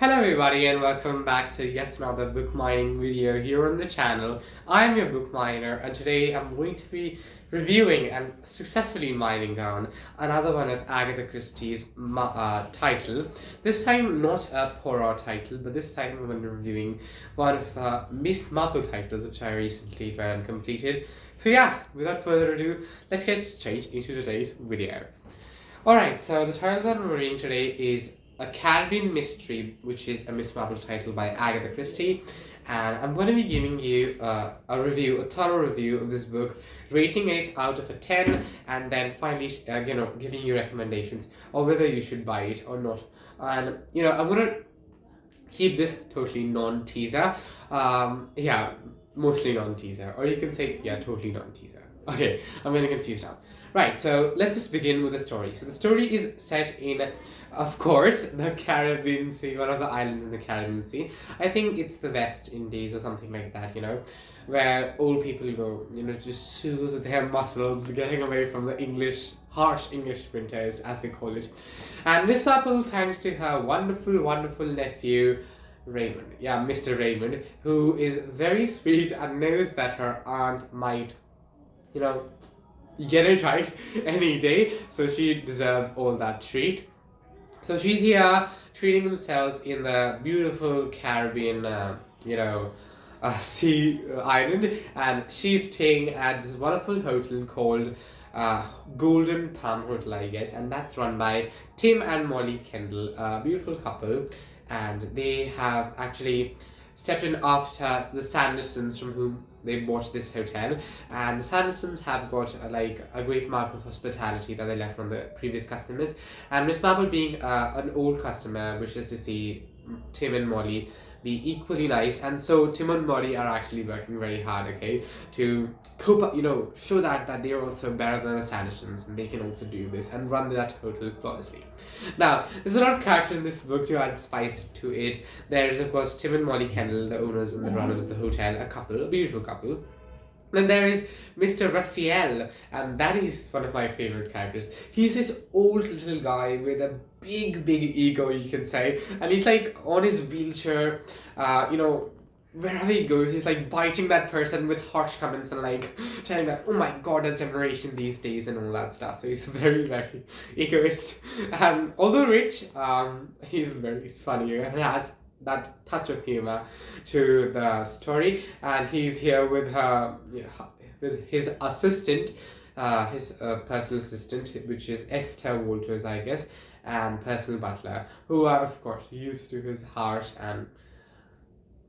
Hello everybody and welcome back to yet another book mining video here on the channel. I am your book miner and today I'm going to be reviewing and successfully mining down another one of Agatha Christie's title. This time not a horror title, but this time I'm going to be reviewing one of Miss Marple titles which I recently read and completed. So yeah, without further ado, let's get straight into today's video. Alright, so the title that I'm reading today is A Caribbean Mystery, which is a Miss Marple title by Agatha Christie, and I'm going to be giving you a thorough review of this book, rating it out of a 10, and then finally, giving you recommendations of whether you should buy it or not. And I'm going to keep this totally non-teaser. Mostly non-teaser, or you can say totally non-teaser. Okay, I'm getting confused now. Right, so let's just begin with the story. So the story is set in, of course, the Caribbean Sea, one of the islands in the Caribbean Sea. I think it's the West Indies or something like that, where old people go, to soothe their muscles, getting away from the harsh English winters, as they call it. And Miss Marple, thanks to her wonderful, wonderful nephew, Raymond. Yeah, Mr. Raymond, who is very sweet and knows that her aunt might, get it right any day, so she deserves all that treat. So she's here treating themselves in the beautiful Caribbean, sea island, and she's staying at this wonderful hotel called Golden Palm Hotel, I guess, and that's run by Tim and Molly Kendall, a beautiful couple, and they have actually stepped in after the Sandersons, from whom they bought this hotel, and the Sandersons have got a great mark of hospitality that they left from the previous customers, and Miss Marple, being an old customer, wishes to see Tim and Molly be equally nice, and so Tim and Molly are actually working very hard, to cope up, show that they are also better than the Sandersons, and they can also do this and run that hotel flawlessly. Now, there's a lot of character in this book to add spice to it. There's, of course, Tim and Molly Kendall, the owners and the runners of the hotel, a beautiful couple. Then there is Mr. Raphael, and that is one of my favorite characters. He's this old little guy with a big ego, you can say, and he's on his wheelchair, wherever he goes, he's biting that person with harsh comments and telling that, oh my god, the generation these days and all that stuff. So he's very egoist, and although rich, he's funny and has that touch of humor to the story, and he's here with his assistant, his personal assistant, which is Esther Walters, I guess, and personal butler, who are of course used to his harsh and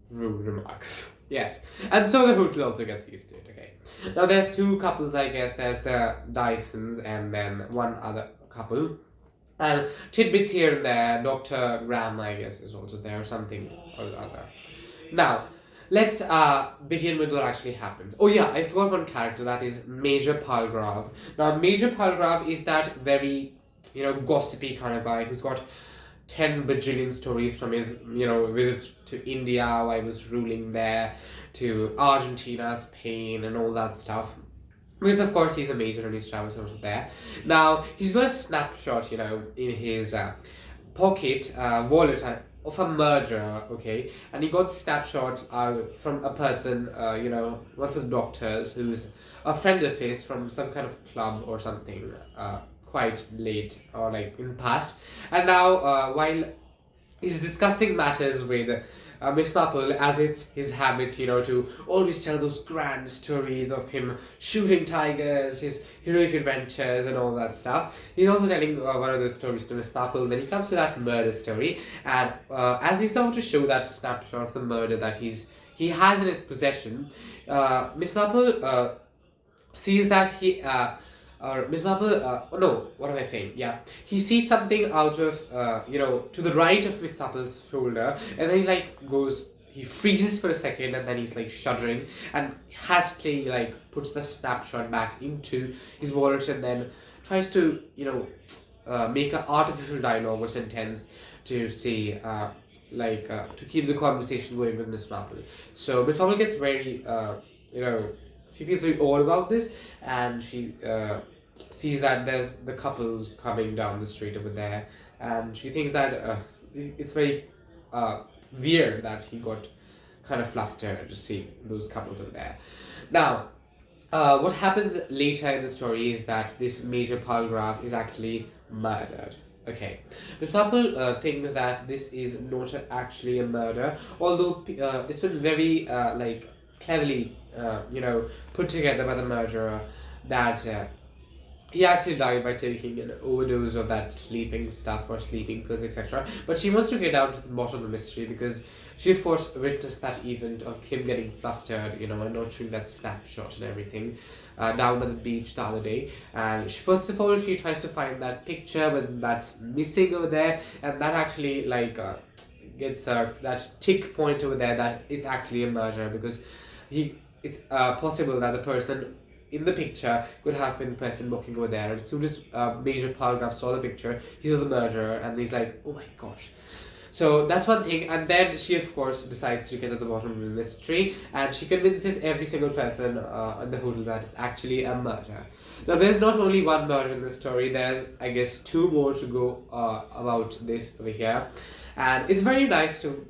rude remarks. Yes, and so the hotel also gets used to it. Okay, now there's two couples, I guess. There's the Dysons and then one other couple. And tidbits here and there, Dr. Graham, I guess, is also there, or something or the other. Now, let's begin with what actually happens. Oh yeah, I forgot one character, that is Major Palgrave. Now, Major Palgrave is that very, gossipy kind of guy who's got 10 bajillion stories from his, visits to India while I was ruling there, to Argentina, Spain, and all that stuff. Because of course he's a major and his travels over there. Now he's got a snapshot, in his pocket wallet of a murderer, okay, and he got a snapshot from a person, one of the doctors who's a friend of his from some kind of club or something, quite late or in the past, and now while he's discussing matters with Miss Marple, as it's his habit, to always tell those grand stories of him shooting tigers, his heroic adventures and all that stuff. He's also telling one of those stories to Miss Marple. Then he comes to that murder story, and as he's about to show that snapshot of the murder that he has in his possession, Miss Marple sees that Miss Marple, no, what am I saying? Yeah, he sees something out of, to the right of Miss Marple's shoulder, and then he freezes for a second, and then he's shuddering, and hastily puts the snapshot back into his wallet, and then tries to, make an artificial dialogue or sentence to say, to keep the conversation going with Miss Marple. So Miss Marple gets very, she feels very odd about this, and she sees that there's the couples coming down the street over there, and she thinks that it's very weird that he got kind of flustered to see those couples in there. Now, what happens later in the story is that this major paragraph is actually murdered. Okay, Miss Marple thinks that this is not actually a murder, although it's been very like cleverly put together by the murderer that he actually died by taking an overdose of that sleeping stuff or sleeping pills, etc. But she wants to get down to the bottom of the mystery because she, of course, witnessed that event of him getting flustered, and not showing that snapshot and everything down at the beach the other day. And first of all, she tries to find that picture with that missing over there, and that actually gets that tick point over there that it's actually a murder because it's possible that the person in the picture could have been the person walking over there. And as soon as Major Paragraph saw the picture, he saw the murderer, and he's like, oh my gosh. So that's one thing, and then she, of course, decides to get to the bottom of the mystery, and she convinces every single person in the hotel that it's actually a murder. Now, there's not only one murder in the story, there's, I guess, two more to go about this over here. And it's very nice to,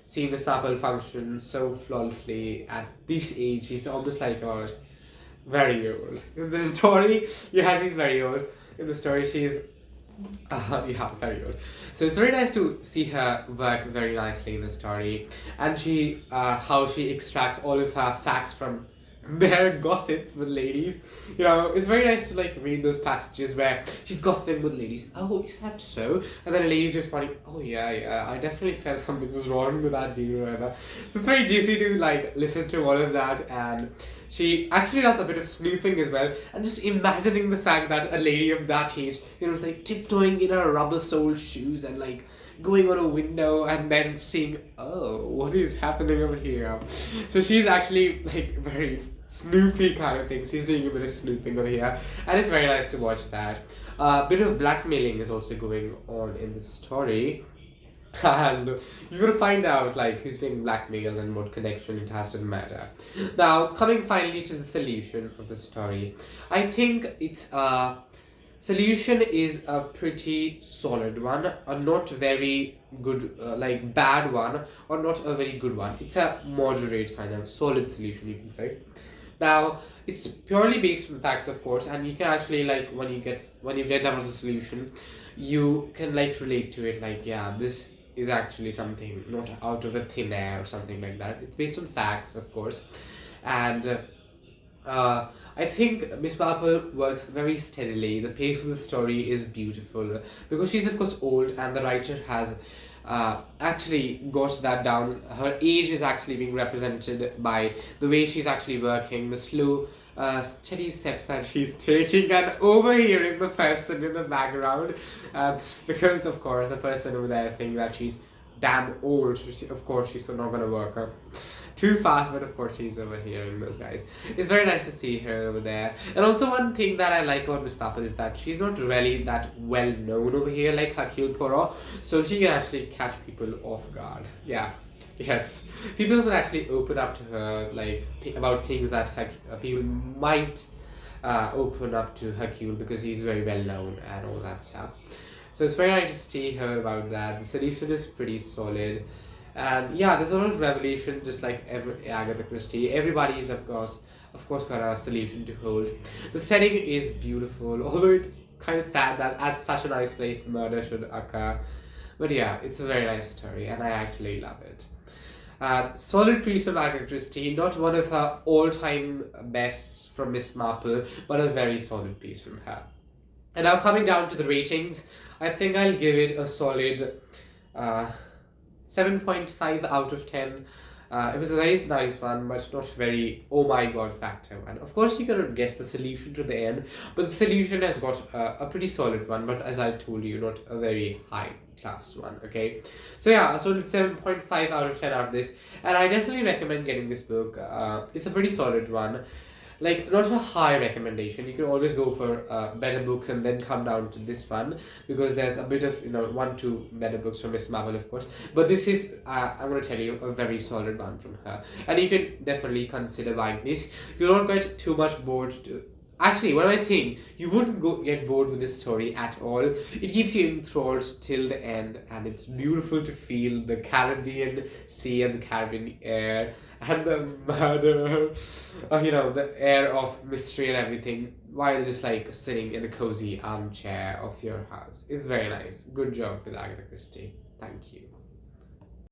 see Miss Marple function so flawlessly at this age. She's almost like, very old. In the story, she's very old. In the story, she's very old. So it's very nice to see her work very nicely in the story, and how she extracts all of her facts from mere gossips with ladies. It's very nice to read those passages where she's gossiping with ladies. Oh, is that so? And then the ladies responding, oh yeah, I definitely felt something was wrong with that dude or whatever. So it's very juicy to listen to all of that, and she actually does a bit of snooping as well, and just imagining the fact that a lady of that age, is tiptoeing in her rubber-soled shoes and going on a window and then seeing, oh, what is happening over here? So she's actually very snoopy kind of thing. She's doing a bit of snooping over here, and it's very nice to watch that. A bit of blackmailing is also going on in the story, and you're gonna find out who's being blackmailed and what connection it has to the matter. Now, coming finally to the solution of the story, I think it's solution is a pretty solid one, a not very good, bad one, or not a very good one. It's a moderate kind of solid solution, you can say. Now, it's purely based on facts, of course, and you can actually when you get down to the solution, you can relate to it. Yeah, this is actually something not out of the thin air or something like that. It's based on facts, of course, and I think Miss Marple works very steadily. The pace of the story is beautiful because she's, of course, old, and the writer has actually got that down. Her age is actually being represented by the way she's actually working, the slow, steady steps that she's taking, and overhearing the person in the background, because, of course, the person over there is thinking that she's damn old. So of course, she's not going to work too fast, but of course she's overhearing those guys. It's very nice to see her over there. And also, one thing that I like about Miss Marple is that she's not really that well known over here like Hercule Poirot, so she can actually catch people off guard. Yeah, yes, people can actually open up to her about things that people might open up to Hercule because he's very well known and all that stuff. So it's very nice to see her about that. The solution is pretty solid. And yeah, there's a lot of revelation, just like every Agatha Christie. Everybody's of course got a solution to hold. The setting is beautiful, although it's kind of sad that at such a nice place murder should occur. But yeah, it's a very nice story, and I actually love it. Solid piece of Agatha Christie, not one of her all-time bests from Miss Marple, but a very solid piece from her. And now coming down to the ratings, I think I'll give it a solid 7.5 out of 10. It was a very nice one, but not very oh my god factor one. Of course, you cannot guess the solution to the end, but the solution has got a pretty solid one, but as I told you, not a very high class one. Okay, so yeah, so it's 7.5 out of 10 out of this, and I definitely recommend getting this book. It's a pretty solid one. Not a high recommendation. You can always go for better books and then come down to this one, because there's a bit of 1-2 better books from Miss Marple, of course, but this is I'm going to tell you a very solid one from her, and you can definitely consider buying this. You don't get too much bored Actually, what am I saying? You wouldn't get bored with this story at all. It keeps you enthralled till the end, and it's beautiful to feel the Caribbean sea and the Caribbean air and the murder, the air of mystery and everything, while just like sitting in a cozy armchair of your house. It's very nice. Good job with Agatha Christie. Thank you.